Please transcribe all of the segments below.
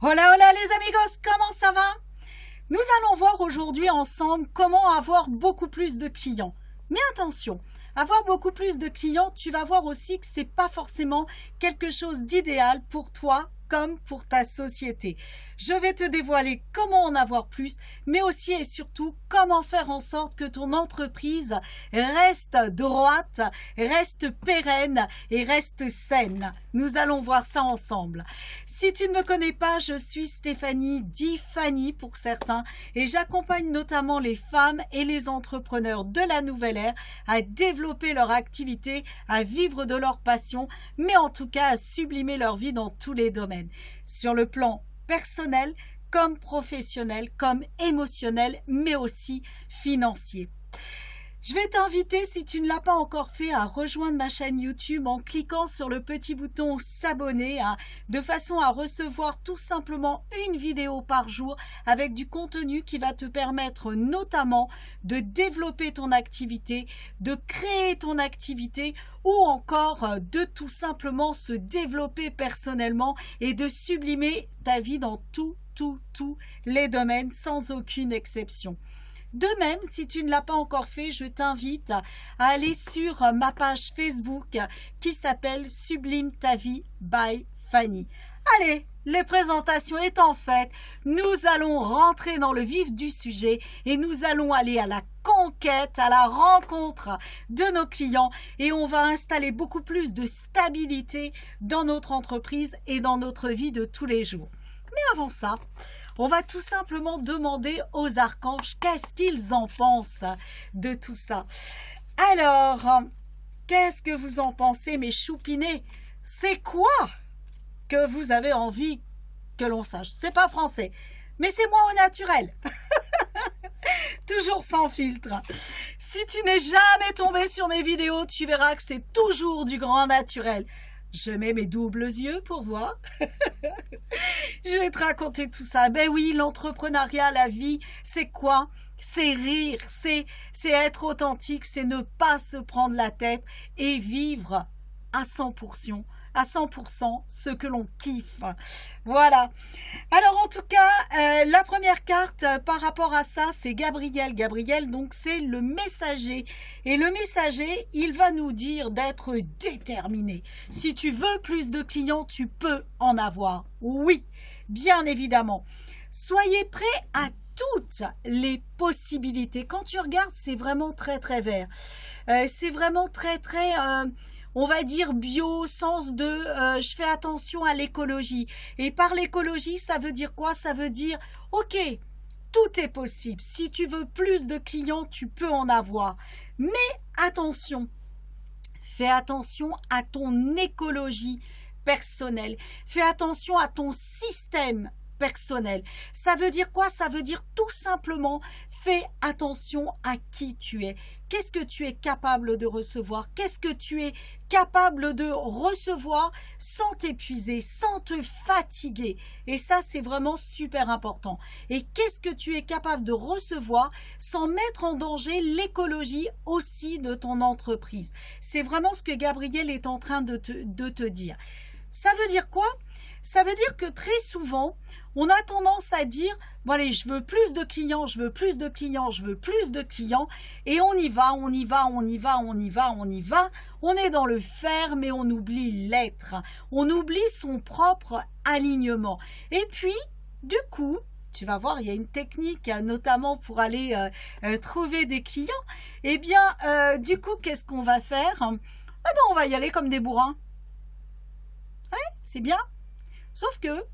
Hola, hola les amigos, comment ça va? Nous allons voir aujourd'hui ensemble comment avoir beaucoup plus de clients. Mais attention, avoir beaucoup plus de clients, tu vas voir aussi que c'est pas forcément quelque chose d'idéal pour toi comme pour ta société. Je vais te dévoiler comment en avoir plus, mais aussi et surtout comment faire en sorte que ton entreprise reste droite, reste pérenne et reste saine. Nous allons voir ça ensemble. Si tu ne me connais pas, je suis Stéphanie, dit Fanny pour certains, et j'accompagne notamment les femmes et les entrepreneurs de la nouvelle ère à développer leur activité, à vivre de leur passion, mais en tout cas à sublimer leur vie dans tous les domaines, sur le plan personnel, comme professionnel, comme émotionnel, mais aussi financier. Je vais t'inviter, si tu ne l'as pas encore fait, à rejoindre ma chaîne YouTube en cliquant sur le petit bouton s'abonner, de façon à recevoir tout simplement une vidéo par jour avec du contenu qui va te permettre notamment de développer ton activité, de créer ton activité ou encore de tout simplement se développer personnellement et de sublimer ta vie dans tous les domaines sans aucune exception. De même, si tu ne l'as pas encore fait, je t'invite à aller sur ma page Facebook qui s'appelle Sublime ta vie by Fanny. Allez, les présentations étant faites, nous allons rentrer dans le vif du sujet et nous allons aller à la conquête, à la rencontre de nos clients et on va installer beaucoup plus de stabilité dans notre entreprise et dans notre vie de tous les jours. Mais avant ça, on va tout simplement demander aux archanges qu'est-ce qu'ils en pensent de tout ça. Alors, qu'est-ce que vous en pensez, mes choupinets? C'est quoi que vous avez envie que l'on sache? C'est pas français, mais c'est moi au naturel. Toujours sans filtre. Si tu n'es jamais tombé sur mes vidéos, tu verras que c'est toujours du grand naturel. Je mets mes doubles yeux pour voir. Je vais te raconter tout ça. Ben oui, l'entrepreneuriat, la vie, c'est quoi? C'est rire, c'est être authentique, c'est ne pas se prendre la tête et vivre à 100%, ce que l'on kiffe. Voilà. Alors en tout cas, la première carte par rapport à ça, c'est Gabriel. Gabriel, donc c'est le messager. Et le messager, il va nous dire d'être déterminé. Si tu veux plus de clients, tu peux en avoir. Oui, bien évidemment. Soyez prêts à toutes les possibilités. Quand tu regardes, c'est vraiment très vert. C'est vraiment très on va dire bio, sens de je fais attention à l'écologie. Et par l'écologie, ça veut dire quoi? Ça veut dire, ok, tout est possible. Si tu veux plus de clients, tu peux en avoir. Mais attention, fais attention à ton écologie personnelle. Fais attention à ton système personnel. Ça veut dire quoi? Ça veut dire tout simplement, fais attention à qui tu es. Qu'est-ce que tu es capable de recevoir? Qu'est-ce que tu es capable de recevoir sans t'épuiser, sans te fatiguer? Et ça, c'est vraiment super important. Et qu'est-ce que tu es capable de recevoir sans mettre en danger l'écologie aussi de ton entreprise? C'est vraiment ce que Gabriel est en train de te dire. Ça veut dire quoi? Ça veut dire que très souvent, on a tendance à dire, bon allez, je veux plus de clients, je veux plus de clients, je veux plus de clients, et on y va. On est dans le faire, mais on oublie l'être. On oublie son propre alignement. Et puis, du coup, tu vas voir, il y a une technique, notamment pour aller trouver des clients. Eh bien, du coup, qu'est-ce qu'on va faire? Eh ben, on va y aller comme des bourrins. Ouais, c'est bien. Sauf que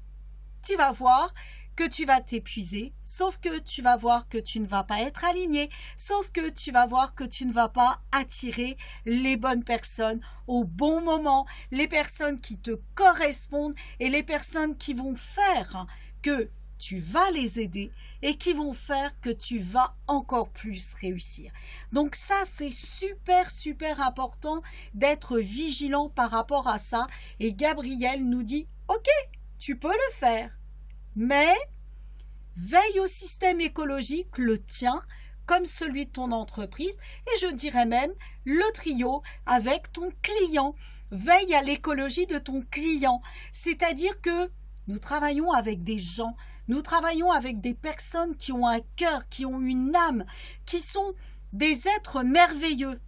tu vas voir que tu vas t'épuiser, sauf que tu vas voir que tu ne vas pas être aligné, sauf que tu vas voir que tu ne vas pas attirer les bonnes personnes au bon moment, les personnes qui te correspondent et les personnes qui vont faire que tu vas les aider et qui vont faire que tu vas encore plus réussir. Donc ça, c'est super important d'être vigilant par rapport à ça. Et Gabriel nous dit, ok, tu peux le faire, mais veille au système écologique, le tien, comme celui de ton entreprise, et je dirais même le trio avec ton client. Veille à l'écologie de ton client, c'est-à-dire que Nous travaillons avec des gens, nous travaillons avec des personnes qui ont un cœur, qui ont une âme, qui sont des êtres merveilleux.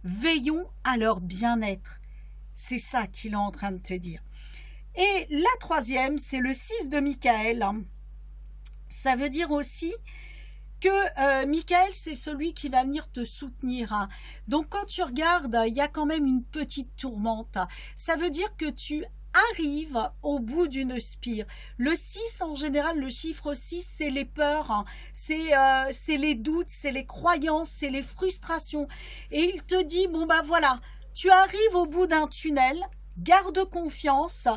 Veillons à leur bien-être. C'est ça qu'il est en train de te dire. Et la troisième, c'est le 6 de Michael. Ça veut dire aussi que Michael, c'est celui qui va venir te soutenir. Donc quand tu regardes, il y a quand même une petite tourmente. Ça veut dire que tu arrives au bout d'une spire. Le 6, en général, le chiffre 6, c'est les peurs, c'est les doutes, c'est les croyances, c'est les frustrations. Et il te dit, bon ben voilà, tu arrives au bout d'un tunnel, garde confiance,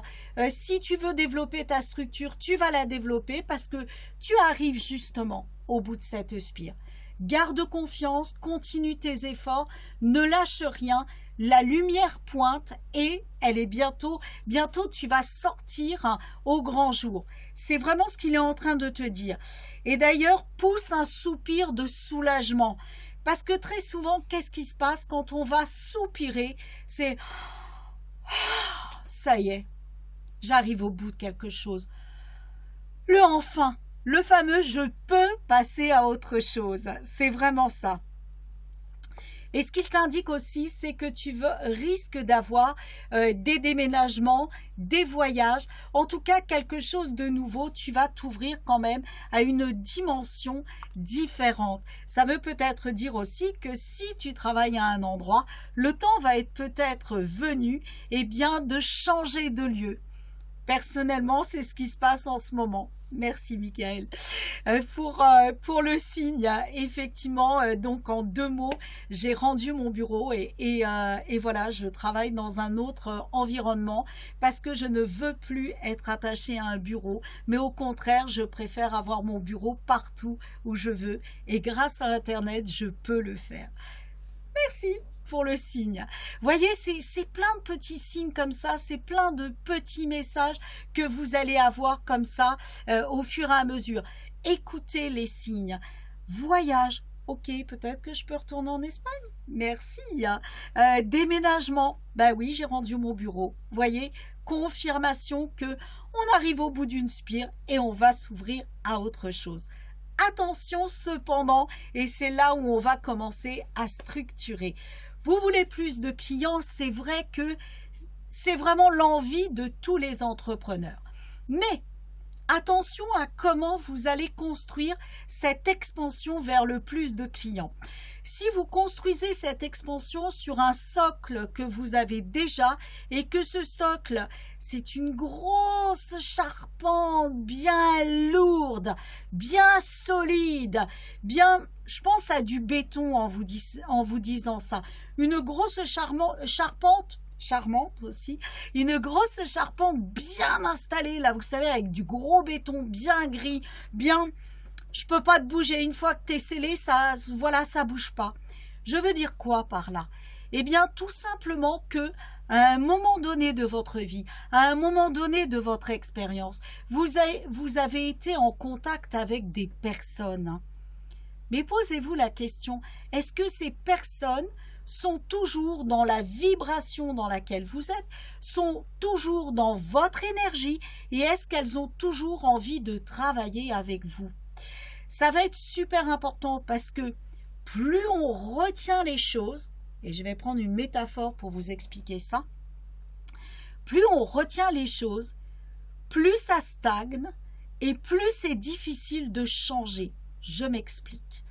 si tu veux développer ta structure, tu vas la développer parce que tu arrives justement au bout de cette spire. Garde confiance, continue tes efforts, ne lâche rien, la lumière pointe et elle est bientôt tu vas sortir au grand jour. C'est vraiment ce qu'il est en train de te dire. Et d'ailleurs, pousse un soupir de soulagement. Parce que très souvent, qu'est-ce qui se passe quand on va soupirer? C'est ça y est, j'arrive au bout de quelque chose. Le enfin, le fameux je peux passer à autre chose. C'est vraiment ça. Et ce qu'il t'indique aussi, c'est que tu risques d'avoir des déménagements, des voyages, en tout cas quelque chose de nouveau. Tu vas t'ouvrir quand même à une dimension différente. Ça veut peut-être dire aussi que si tu travailles à un endroit, le temps va être peut-être venu de changer de lieu. Personnellement, c'est ce qui se passe en ce moment. Merci Michael. Pour le signe, effectivement, donc en 2 mots, j'ai rendu mon bureau et voilà, je travaille dans un autre environnement parce que je ne veux plus être attachée à un bureau, mais au contraire, je préfère avoir mon bureau partout où je veux et grâce à Internet, je peux le faire. Merci pour le signe. Voyez, c'est plein de petits signes comme ça, c'est plein de petits messages que vous allez avoir comme ça au fur et à mesure. Écoutez les signes. Voyage. Ok, peut-être que je peux retourner en Espagne. Merci. Déménagement. Ben oui, j'ai rendu mon bureau. Voyez, confirmation que on arrive au bout d'une spire et on va s'ouvrir à autre chose. Attention cependant, et c'est là où on va commencer à structurer. Vous voulez plus de clients, c'est vrai que c'est vraiment l'envie de tous les entrepreneurs. Mais attention à comment vous allez construire cette expansion vers le plus de clients. Si vous construisez cette expansion sur un socle que vous avez déjà et que ce socle, c'est une grosse charpente bien lourde, bien solide, je pense à du béton en vous disant ça. Une grosse charmante aussi, une grosse charpente bien installée, là, vous savez, avec du gros béton bien gris, je peux pas te bouger. Une fois que tu es scellé, ça bouge pas. Je veux dire quoi par là? Eh bien, tout simplement que à un moment donné de votre vie, à un moment donné de votre expérience, vous avez été en contact avec des personnes. Mais posez-vous la question, est-ce que ces personnes sont toujours dans la vibration dans laquelle vous êtes, sont toujours dans votre énergie et est-ce qu'elles ont toujours envie de travailler avec vous? Ça va être super important parce que plus on retient les choses, et je vais prendre une métaphore pour vous expliquer ça, plus on retient les choses, plus ça stagne et plus c'est difficile de changer. Je m'explique.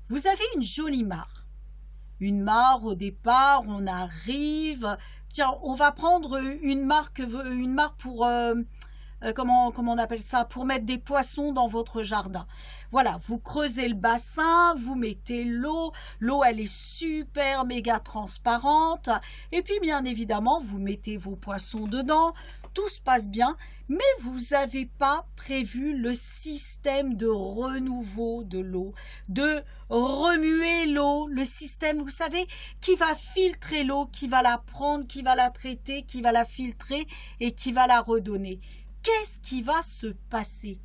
Vous avez une jolie mare. Une mare, au départ, on arrive. Tiens, on va prendre une mare pour... comment on appelle ça, pour mettre des poissons dans votre jardin. Voilà, vous creusez le bassin, vous mettez l'eau, elle est super méga transparente, et puis bien évidemment, vous mettez vos poissons dedans, tout se passe bien, mais vous n'avez pas prévu le système de renouveau de l'eau, de remuer l'eau, le système, vous savez, qui va filtrer l'eau, qui va la prendre, qui va la traiter, qui va la filtrer et qui va la redonner. Qu'est-ce qui va se passer?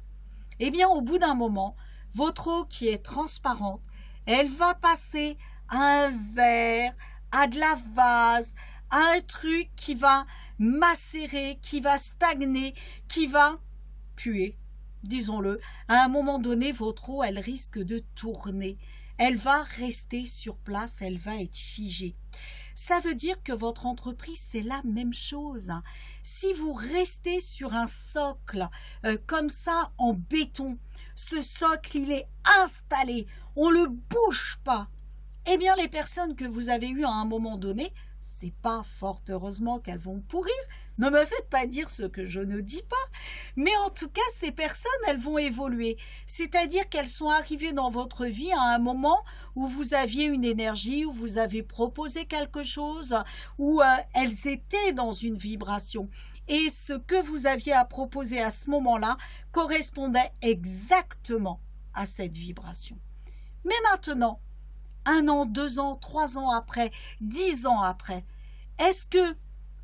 Eh bien, au bout d'un moment, votre eau qui est transparente, elle va passer à un verre, à de la vase, à un truc qui va macérer, qui va stagner, qui va puer, disons-le. À un moment donné, votre eau, elle risque de tourner. Elle va rester sur place, elle va être figée. Ça veut dire que votre entreprise, c'est la même chose. Si vous restez sur un socle comme ça en béton, ce socle, il est installé, on ne le bouge pas. Eh bien, les personnes que vous avez eues à un moment donné, c'est pas fort heureusement qu'elles vont pourrir. Ne me faites pas dire ce que je ne dis pas. Mais en tout cas, ces personnes, elles vont évoluer. C'est-à-dire qu'elles sont arrivées dans votre vie à un moment où vous aviez une énergie, où vous avez proposé quelque chose, où elles étaient dans une vibration. Et ce que vous aviez à proposer à ce moment-là correspondait exactement à cette vibration. Mais maintenant, 1 an, 2 ans, 3 ans après, 10 ans après, est-ce que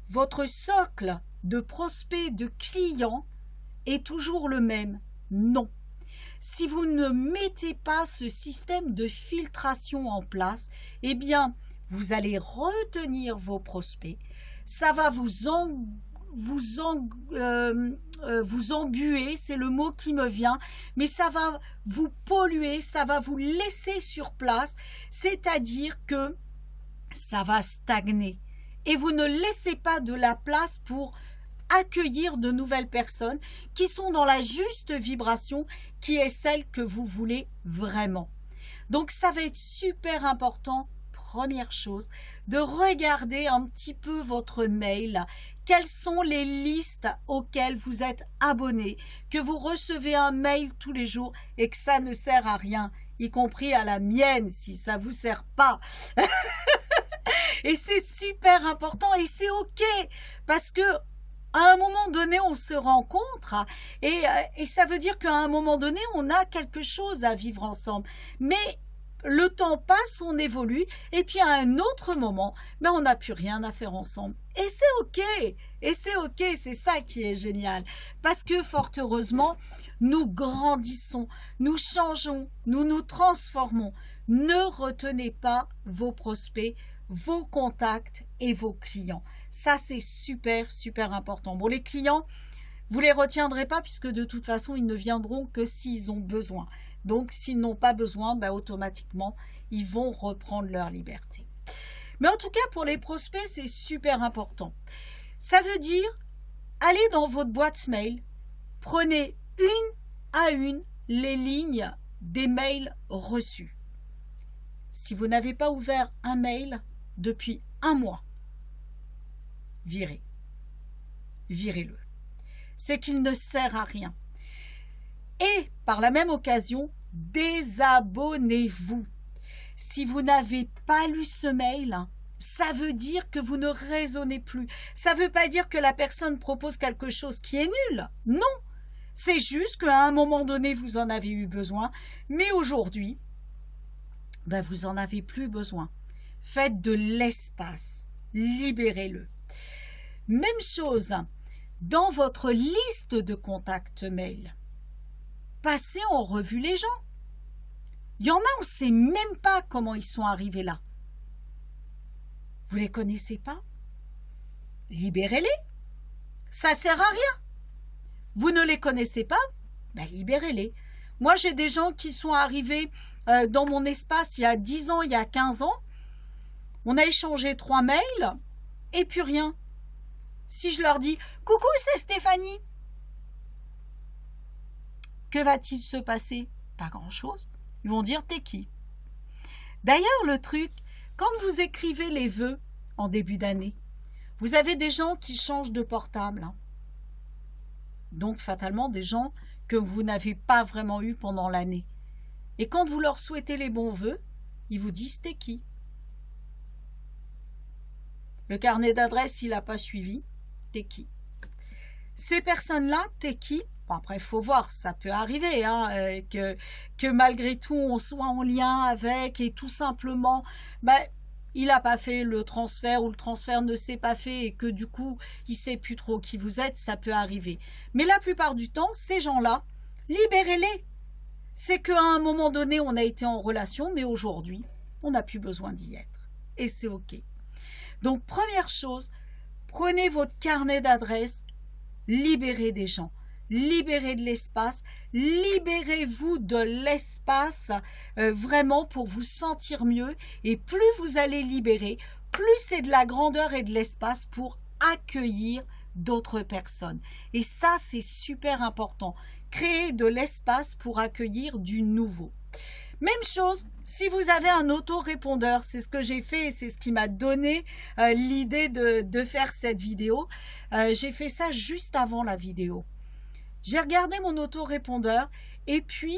votre socle de prospects, de clients est toujours le même? Non. Si vous ne mettez pas ce système de filtration en place, eh bien, vous allez retenir vos prospects. Ça va vous embuer, c'est le mot qui me vient, mais ça va vous polluer, ça va vous laisser sur place, c'est-à-dire que ça va stagner. Et vous ne laissez pas de la place pour accueillir de nouvelles personnes qui sont dans la juste vibration qui est celle que vous voulez vraiment. Donc ça va être super important, première chose, de regarder un petit peu votre mail. Quelles sont les listes auxquelles vous êtes abonné, que vous recevez un mail tous les jours et que ça ne sert à rien, y compris à la mienne si ça ne vous sert pas. Et c'est super important et c'est ok parce que à un moment donné, on se rencontre et ça veut dire qu'à un moment donné, on a quelque chose à vivre ensemble. Mais le temps passe, on évolue et puis à un autre moment, ben on n'a plus rien à faire ensemble. Et c'est ok, c'est ça qui est génial. Parce que fort heureusement, nous grandissons, nous changeons, nous nous transformons. Ne retenez pas vos prospects, vos contacts et vos clients. Ça, c'est super, super important. Bon, les clients, vous ne les retiendrez pas puisque de toute façon, ils ne viendront que s'ils ont besoin. Donc, s'ils n'ont pas besoin, ben, automatiquement, ils vont reprendre leur liberté. Mais en tout cas, pour les prospects, c'est super important. Ça veut dire, allez dans votre boîte mail, prenez une à une les lignes des mails reçus. Si vous n'avez pas ouvert un mail depuis 1 mois, virez-le. C'est qu'il ne sert à rien. Et par la même occasion, désabonnez-vous. Si vous n'avez pas lu ce mail, ça veut dire que vous ne raisonnez plus. Ça ne veut pas dire que la personne propose quelque chose qui est nul. Non, c'est juste qu'à un moment donné, vous en avez eu besoin. Mais aujourd'hui, ben, vous n'en avez plus besoin. Faites de l'espace. Libérez-le. Même chose, dans votre liste de contacts mail, passez en revue les gens. Il y en a, on ne sait même pas comment ils sont arrivés là. Vous ne les connaissez pas? Libérez-les. Ça ne sert à rien. Vous ne les connaissez pas? Ben, libérez-les. Moi, j'ai des gens qui sont arrivés dans mon espace il y a 10 ans, il y a 15 ans. On a échangé 3 mails et puis rien. Si je leur dis « Coucou, c'est Stéphanie », que va-t-il se passer? Pas grand-chose. Ils vont dire « T'es qui ?» D'ailleurs, le truc, quand vous écrivez les vœux en début d'année, vous avez des gens qui changent de portable. Hein. Donc, fatalement, des gens que vous n'avez pas vraiment eu pendant l'année. Et quand vous leur souhaitez les bons vœux, ils vous disent « T'es qui ?» Le carnet d'adresse, il n'a pas suivi. T'es qui? Ces personnes-là, t'es qui? Bon, après, il faut voir, ça peut arriver hein, que malgré tout, on soit en lien avec et tout simplement, ben, il n'a pas fait le transfert ou le transfert ne s'est pas fait et que du coup, il ne sait plus trop qui vous êtes, ça peut arriver. Mais la plupart du temps, ces gens-là, libérez-les. C'est qu'à un moment donné, on a été en relation, mais aujourd'hui, on n'a plus besoin d'y être. Et c'est OK. Donc, première chose, Prenez votre carnet d'adresses, libérez des gens, libérez de l'espace, libérez-vous de l'espace vraiment pour vous sentir mieux. Et plus vous allez libérer, plus c'est de la grandeur et de l'espace pour accueillir d'autres personnes. Et ça, c'est super important. Créer de l'espace pour accueillir du nouveau. Même chose, si vous avez un autorépondeur, c'est ce que j'ai fait et c'est ce qui m'a donné l'idée de faire cette vidéo. J'ai fait ça juste avant la vidéo. J'ai regardé mon autorépondeur et puis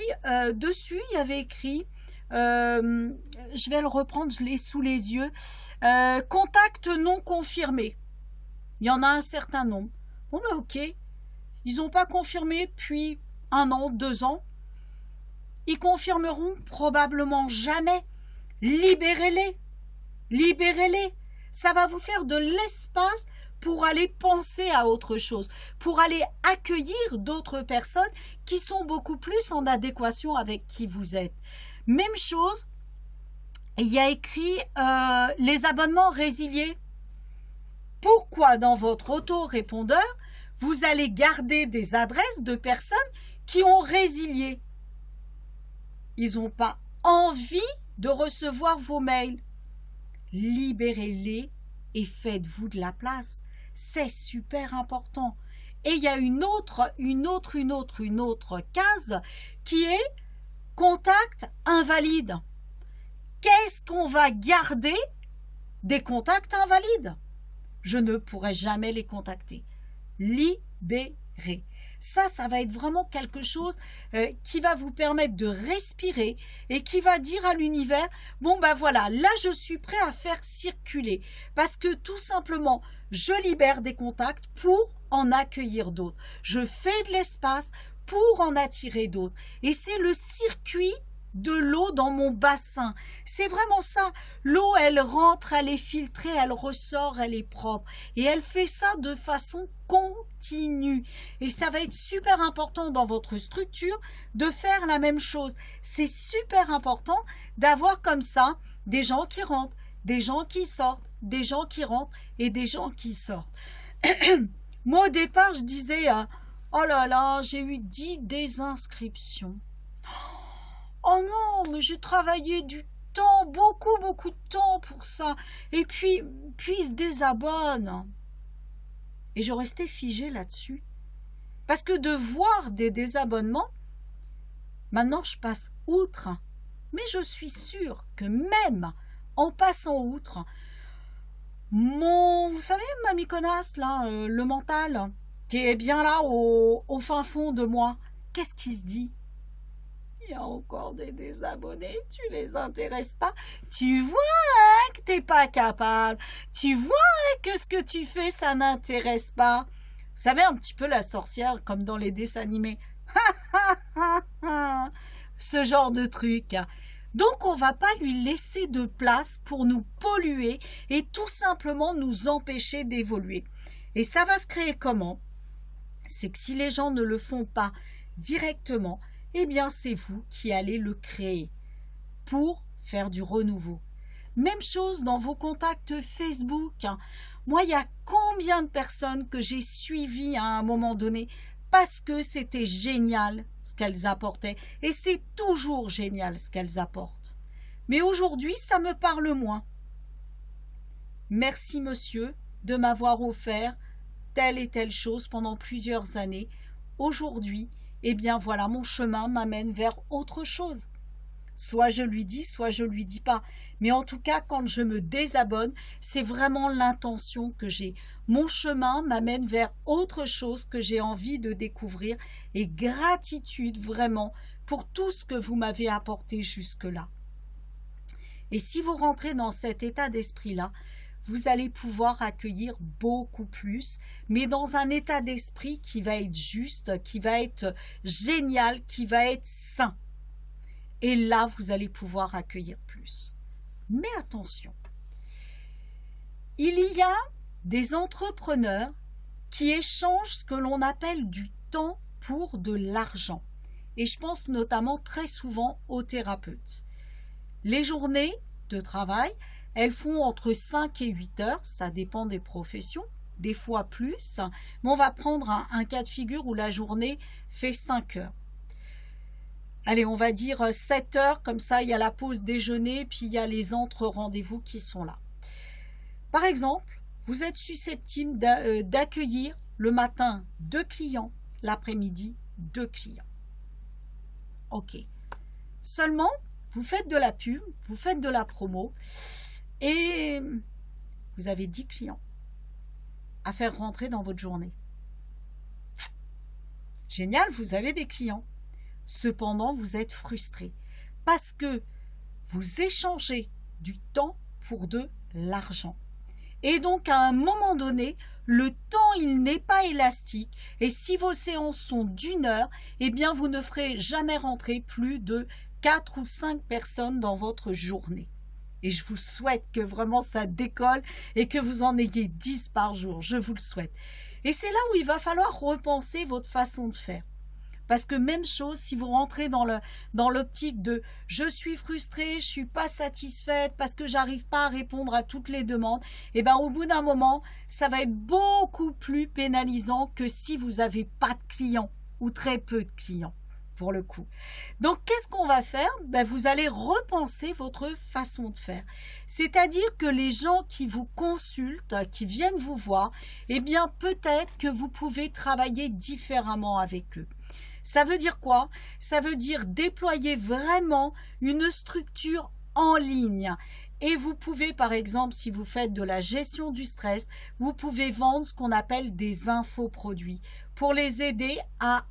dessus, il y avait écrit, je vais le reprendre, je l'ai sous les yeux, contact non confirmé. Il y en a un certain nombre. Bon ben ok, ils n'ont pas confirmé depuis 1 an, 2 ans. Ils confirmeront probablement jamais. Libérez-les. Libérez-les. Ça va vous faire de l'espace pour aller penser à autre chose, pour aller accueillir d'autres personnes qui sont beaucoup plus en adéquation avec qui vous êtes. Même chose, il y a écrit les abonnements résiliés. Pourquoi dans votre autorépondeur, vous allez garder des adresses de personnes qui ont résilié? Ils n'ont pas envie de recevoir vos mails. Libérez-les et faites-vous de la place. C'est super important. Et il y a une autre case qui est contact invalide. Qu'est-ce qu'on va garder des contacts invalides? Je ne pourrai jamais les contacter. Libérez. Ça va être vraiment quelque chose qui va vous permettre de respirer et qui va dire à l'univers, bon ben voilà, là je suis prêt à faire circuler parce que tout simplement, je libère des contacts pour en accueillir d'autres. Je fais de l'espace pour en attirer d'autres. Et c'est le circuit de l'eau dans mon bassin. C'est vraiment ça. L'eau, elle rentre, elle est filtrée, elle ressort, elle est propre. Et elle fait ça de façon continue. Et ça va être super important dans votre structure de faire la même chose. C'est super important d'avoir comme ça des gens qui rentrent, des gens qui sortent, des gens qui rentrent et des gens qui sortent. Moi, au départ, je disais, oh là là, j'ai eu 10 désinscriptions. Oh non, mais j'ai travaillé du temps, beaucoup de temps pour ça. Et puis ils se désabonnent. Et je restais figée là-dessus. Parce que de voir des désabonnements, maintenant je passe outre. Mais je suis sûre que même en passant outre, vous savez, ma myconasse, là, le mental, qui est bien là au fin fond de moi, qu'est-ce qui se dit? Il y a encore des désabonnés, tu les intéresses pas. Tu vois hein, que t'es pas capable. Tu vois hein, que ce que tu fais, ça n'intéresse pas. Vous savez, un petit peu la sorcière, comme dans les dessins animés. Ce genre de truc. Donc, on va pas lui laisser de place pour nous polluer et tout simplement nous empêcher d'évoluer. Et ça va se créer comment? C'est que si les gens ne le font pas directement, eh bien, c'est vous qui allez le créer pour faire du renouveau. Même chose dans vos contacts Facebook. Moi, il y a combien de personnes que j'ai suivies à un moment donné parce que c'était génial ce qu'elles apportaient. Et c'est toujours génial ce qu'elles apportent. Mais aujourd'hui, ça me parle moins. Merci, monsieur, de m'avoir offert telle et telle chose pendant plusieurs années. Aujourd'hui, eh bien voilà, mon chemin m'amène vers autre chose. Soit je lui dis, soit je lui dis pas. Mais en tout cas, quand je me désabonne, c'est vraiment l'intention que j'ai. Mon chemin m'amène vers autre chose que j'ai envie de découvrir. Et gratitude vraiment pour tout ce que vous m'avez apporté jusque-là. Et si vous rentrez dans cet état d'esprit-là, vous allez pouvoir accueillir beaucoup plus, mais dans un état d'esprit qui va être juste, qui va être génial, qui va être sain. Et là, vous allez pouvoir accueillir plus. Mais attention, il y a des entrepreneurs qui échangent ce que l'on appelle du temps pour de l'argent. Et je pense notamment très souvent aux thérapeutes. Les journées de travail, elles font entre 5 et 8 heures, ça dépend des professions. des fois plus, mais on va prendre un cas de figure où la journée fait 5 heures. Allez, on va dire 7 heures, comme ça il y a la pause déjeuner, puis il y a les entre-rendez-vous qui sont là. Par exemple, vous êtes susceptible d'accueillir le matin 2 clients, l'après-midi 2 clients. Ok. Seulement, vous faites de la pub, vous faites de la promo, et vous avez 10 clients à faire rentrer dans votre journée. Génial, vous avez des clients. Cependant, vous êtes frustré parce que vous échangez du temps pour de l'argent. Et donc, à un moment donné, le temps, il n'est pas élastique. Et si vos séances sont d'1 heure, eh bien, vous ne ferez jamais rentrer plus de 4 ou 5 personnes dans votre journée. Et je vous souhaite que vraiment ça décolle et que vous en ayez 10 par jour. Je vous le souhaite. Et c'est là où il va falloir repenser votre façon de faire. Parce que même chose, si vous rentrez dans l'optique de « je suis frustrée, je ne suis pas satisfaite parce que j'arrive pas à répondre à toutes les demandes », et bien au bout d'un moment, ça va être beaucoup plus pénalisant que si vous n'avez pas de clients ou très peu de clients pour le coup. Donc qu'est-ce qu'on va faire? Ben, vous allez repenser votre façon de faire. C'est-à-dire que les gens qui vous consultent, qui viennent vous voir, eh bien peut-être que vous pouvez travailler différemment avec eux. Ça veut dire quoi? Ça veut dire déployer vraiment une structure en ligne. Et vous pouvez, par exemple, si vous faites de la gestion du stress, vous pouvez vendre ce qu'on appelle des infoproduits pour les aider à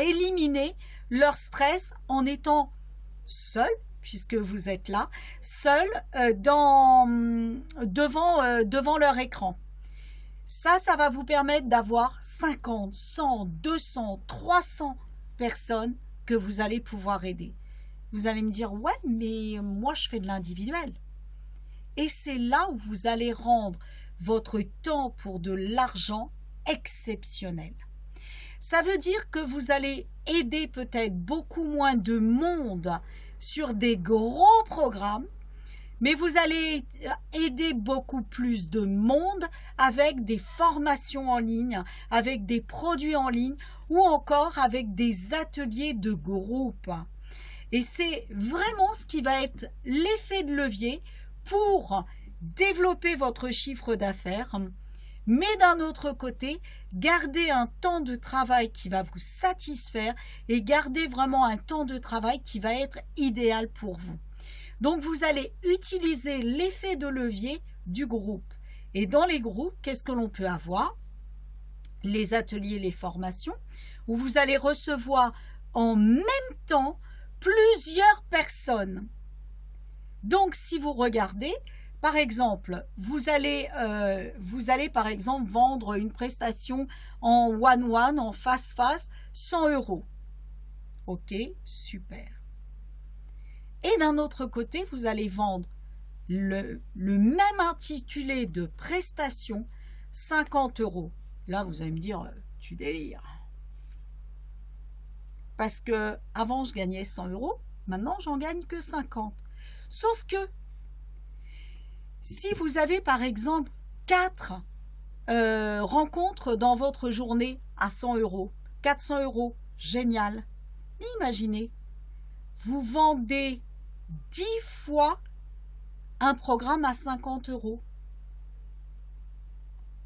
éliminer leur stress en étant seul, puisque vous êtes là, seul devant leur écran. Ça va vous permettre d'avoir 50, 100, 200, 300 personnes que vous allez pouvoir aider. Vous allez me dire, ouais, mais moi je fais de l'individuel. Et c'est là où vous allez rendre votre temps pour de l'argent exceptionnel. Ça veut dire que vous allez aider peut-être beaucoup moins de monde sur des gros programmes, mais vous allez aider beaucoup plus de monde avec des formations en ligne, avec des produits en ligne ou encore avec des ateliers de groupe. Et c'est vraiment ce qui va être l'effet de levier pour développer votre chiffre d'affaires, mais d'un autre côté, gardez un temps de travail qui va vous satisfaire et gardez vraiment un temps de travail qui va être idéal pour vous. Donc, vous allez utiliser l'effet de levier du groupe. Et dans les groupes, qu'est-ce que l'on peut avoir? Les ateliers, les formations, où vous allez recevoir en même temps plusieurs personnes. Donc, si vous regardez, par exemple, vous allez par exemple vendre une prestation en one-one, en face-face, 100 €. Ok, super. Et d'un autre côté, vous allez vendre le même intitulé de prestation, 50 €. Là, vous allez me dire, tu délires. Parce que avant je gagnais 100 €, maintenant j'en gagne que 50. Sauf que si vous avez par exemple 4 rencontres dans votre journée à 100 €, 400 €, génial. Mais imaginez, vous vendez 10 fois un programme à 50 €.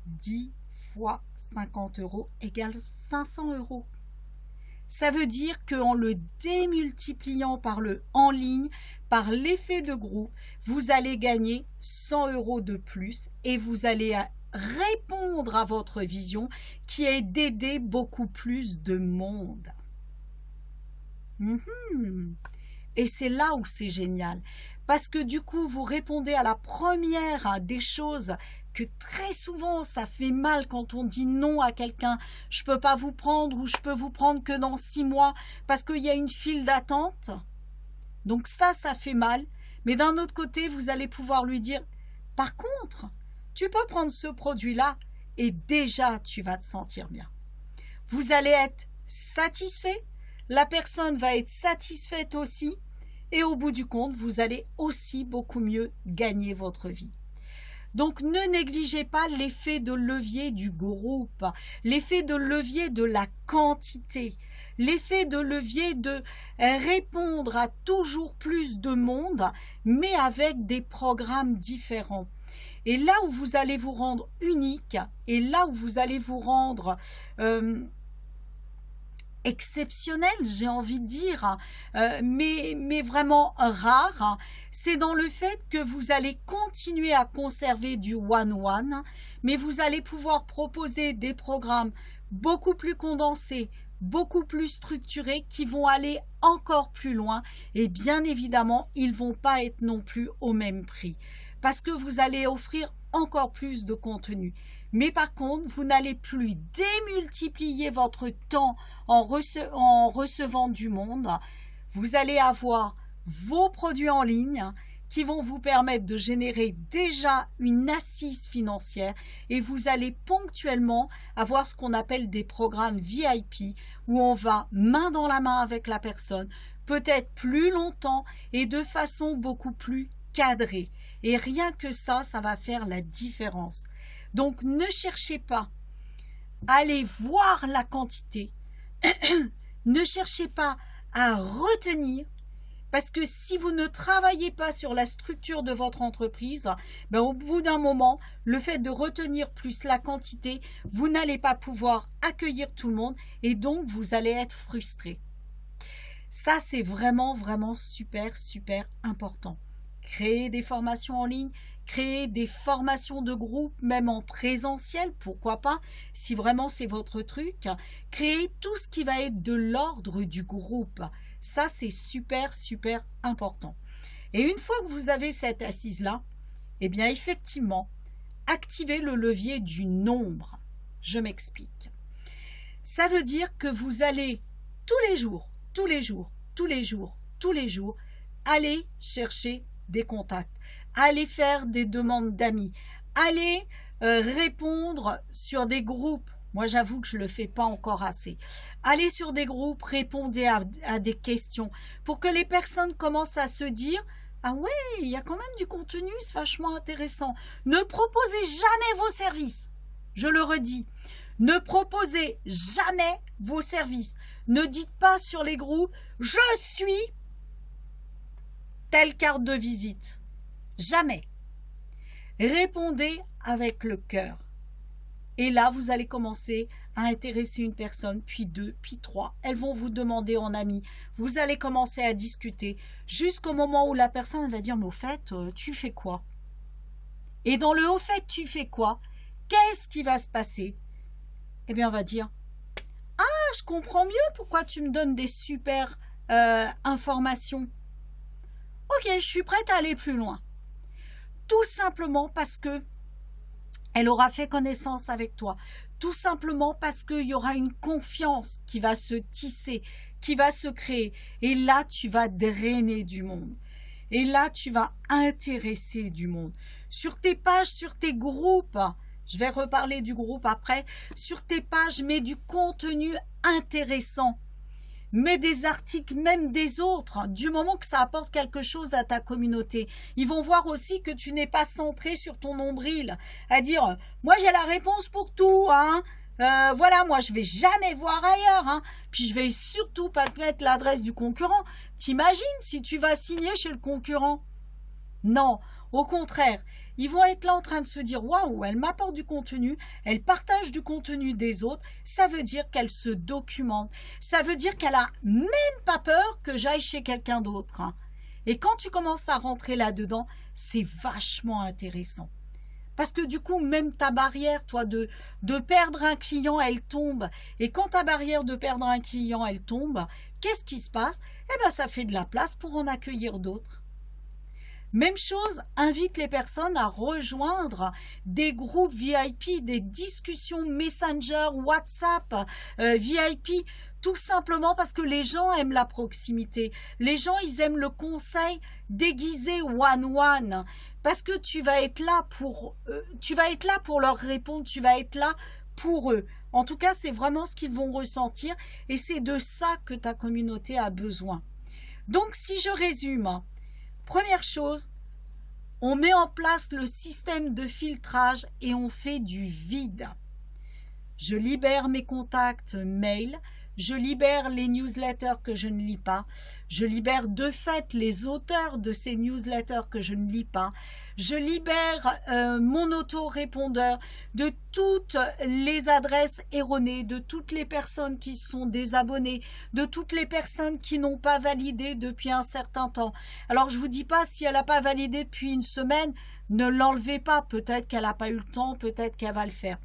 10 fois 50 € égale 500 €. Ça veut dire qu'en le démultipliant par le en ligne, par l'effet de groupe, vous allez gagner 100 € de plus et vous allez répondre à votre vision qui est d'aider beaucoup plus de monde. Et c'est là où c'est génial. Parce que du coup, vous répondez à la première des choses que très souvent, ça fait mal quand on dit non à quelqu'un. Je ne peux pas vous prendre ou je peux vous prendre que dans 6 mois parce qu'il y a une file d'attente. Donc ça fait mal. Mais d'un autre côté, vous allez pouvoir lui dire, par contre, tu peux prendre ce produit-là et déjà, tu vas te sentir bien. Vous allez être satisfait. La personne va être satisfaite aussi. Et au bout du compte, vous allez aussi beaucoup mieux gagner votre vie. Donc ne négligez pas l'effet de levier du groupe, l'effet de levier de la quantité, l'effet de levier de répondre à toujours plus de monde, mais avec des programmes différents. Et là où vous allez vous rendre unique, et là où vous allez vous rendre exceptionnel, j'ai envie de dire, mais vraiment rare, c'est dans le fait que vous allez continuer à conserver du one-one, mais vous allez pouvoir proposer des programmes beaucoup plus condensés, beaucoup plus structurés, qui vont aller encore plus loin, et bien évidemment, ils ne vont pas être non plus au même prix, parce que vous allez offrir encore plus de contenu. Mais par contre, vous n'allez plus démultiplier votre temps en recevant du monde. Vous allez avoir vos produits en ligne qui vont vous permettre de générer déjà une assise financière, et vous allez ponctuellement avoir ce qu'on appelle des programmes VIP où on va main dans la main avec la personne, peut-être plus longtemps et de façon beaucoup plus cadrée. Et rien que ça va faire la différence. Donc, ne cherchez pas à aller voir la quantité. Ne cherchez pas à retenir, parce que si vous ne travaillez pas sur la structure de votre entreprise, ben au bout d'un moment, le fait de retenir plus la quantité, vous n'allez pas pouvoir accueillir tout le monde et donc vous allez être frustré. Ça, c'est vraiment, vraiment super, super important. Créer des formations en ligne, créer des formations de groupe, même en présentiel, pourquoi pas, si vraiment c'est votre truc. Créer tout ce qui va être de l'ordre du groupe. Ça, c'est super, super important. Et une fois que vous avez cette assise-là, eh bien, effectivement, activez le levier du nombre. Je m'explique. Ça veut dire que vous allez tous les jours, aller chercher des contacts, aller faire des demandes d'amis, aller répondre sur des groupes. Moi, j'avoue que je ne le fais pas encore assez. Allez sur des groupes, répondez à des questions pour que les personnes commencent à se dire « Ah ouais, il y a quand même du contenu, c'est vachement intéressant. » Ne proposez jamais vos services. Je le redis. Ne proposez jamais vos services. Ne dites pas sur les groupes « Je suis telle carte de visite ». Jamais. Répondez avec le cœur. Et là, vous allez commencer à intéresser une personne, puis deux, puis trois. Elles vont vous demander en ami. Vous allez commencer à discuter jusqu'au moment où la personne va dire « Mais au fait, tu fais quoi ?» Et dans le « au fait, tu fais quoi ?» Qu'est-ce qui va se passer? Eh bien, on va dire « Ah, je comprends mieux pourquoi tu me donnes des super informations. Ok, je suis prête à aller plus loin. » Tout simplement parce que elle aura fait connaissance avec toi. Tout simplement parce qu'il y aura une confiance qui va se tisser, qui va se créer. Et là, tu vas drainer du monde. Et là, tu vas intéresser du monde. Sur tes pages, sur tes groupes, je vais reparler du groupe après, sur tes pages, mets du contenu intéressant. Mets des articles, même des autres, du moment que ça apporte quelque chose à ta communauté. Ils vont voir aussi que tu n'es pas centré sur ton nombril, à dire « Moi, j'ai la réponse pour tout, hein. Voilà, moi, je vais jamais voir ailleurs, hein. Puis, je vais surtout pas te mettre l'adresse du concurrent. T'imagines si tu vas signer chez le concurrent? Non, au contraire. Ils vont être là en train de se dire « Waouh, elle m'apporte du contenu, elle partage du contenu des autres. » Ça veut dire qu'elle se documente. Ça veut dire qu'elle a même pas peur que j'aille chez quelqu'un d'autre. Et quand tu commences à rentrer là-dedans, c'est vachement intéressant. Parce que du coup, même ta barrière, toi, de perdre un client, elle tombe. Et quand ta barrière de perdre un client, elle tombe, qu'est-ce qui se passe? Eh bien, ça fait de la place pour en accueillir d'autres. Même chose, invite les personnes à rejoindre des groupes VIP, des discussions Messenger, WhatsApp, VIP, tout simplement parce que les gens aiment la proximité. Les gens, ils aiment le conseil déguisé one-one, parce que tu vas être là pour leur répondre, tu vas être là pour eux. En tout cas, c'est vraiment ce qu'ils vont ressentir et c'est de ça que ta communauté a besoin. Donc, si je résume, première chose, On met en place le système de filtrage et on fait du vide. Je libère mes contacts mail, je libère les newsletters que je ne lis pas, je libère de fait les auteurs de ces newsletters que je ne lis pas, je libère mon autorépondeur de toutes les adresses erronées, de toutes les personnes qui sont désabonnées, de toutes les personnes qui n'ont pas validé depuis un certain temps. Alors je ne vous dis pas si elle n'a pas validé depuis une semaine, ne l'enlevez pas, peut-être qu'elle n'a pas eu le temps, peut-être qu'elle va le faire.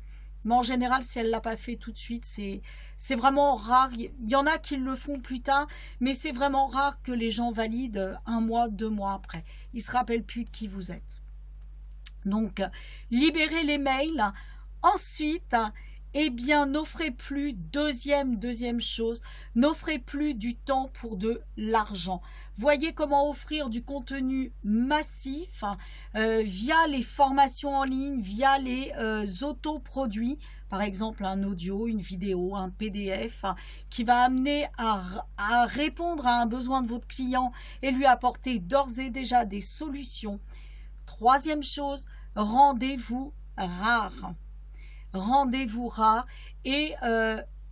Mais en général, si elle ne l'a pas fait tout de suite, c'est vraiment rare. Il y en a qui le font plus tard, mais c'est vraiment rare que les gens valident 1 mois, 2 mois après. Ils ne se rappellent plus de qui vous êtes. Donc, libérez les mails. Ensuite, eh bien, n'offrez plus, deuxième chose, n'offrez plus du temps pour de l'argent. Voyez comment offrir du contenu massif via les formations en ligne, via les autoproduits, par exemple un audio, une vidéo, un PDF, qui va amener à répondre à un besoin de votre client et lui apporter d'ores et déjà des solutions. Troisième chose, rendez-vous rare. Rendez-vous rare et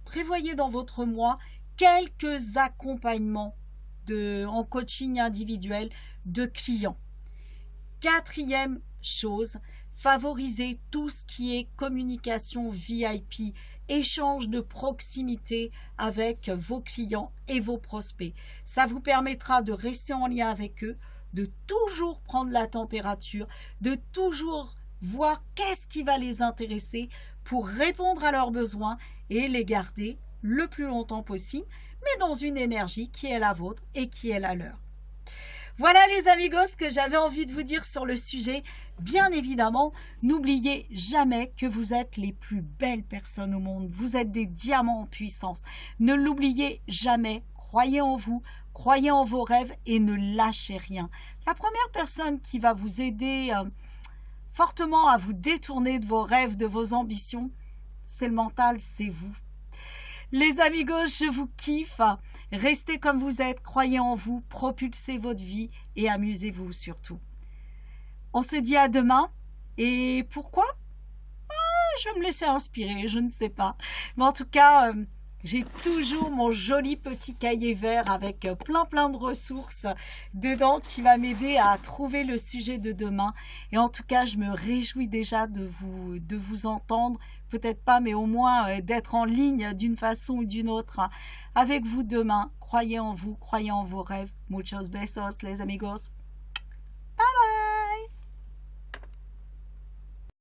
prévoyez dans votre mois quelques accompagnements en coaching individuel de clients. Quatrième chose, favorisez tout ce qui est communication VIP, échange de proximité avec vos clients et vos prospects. Ça vous permettra de rester en lien avec eux, de toujours prendre la température, de toujours voir qu'est-ce qui va les intéresser pour répondre à leurs besoins et les garder le plus longtemps possible, mais dans une énergie qui est la vôtre et qui est la leur. Voilà les amigos ce que j'avais envie de vous dire sur le sujet. Bien évidemment, n'oubliez jamais que vous êtes les plus belles personnes au monde. Vous êtes des diamants en puissance. Ne l'oubliez jamais. Croyez en vous, croyez en vos rêves et ne lâchez rien. La première personne qui va vous aider fortement à vous détourner de vos rêves, de vos ambitions, c'est le mental, c'est vous. Les amigos, je vous kiffe. Restez comme vous êtes, croyez en vous, propulsez votre vie et amusez-vous surtout. On se dit à demain. Et pourquoi? Je vais me laisser inspirer, je ne sais pas. Mais en tout cas, j'ai toujours mon joli petit cahier vert avec plein de ressources dedans qui va m'aider à trouver le sujet de demain. Et en tout cas, je me réjouis déjà de vous entendre. Peut-être pas, mais au moins d'être en ligne d'une façon ou d'une autre avec vous demain. Croyez en vous, croyez en vos rêves. Muchos besos, les amigos.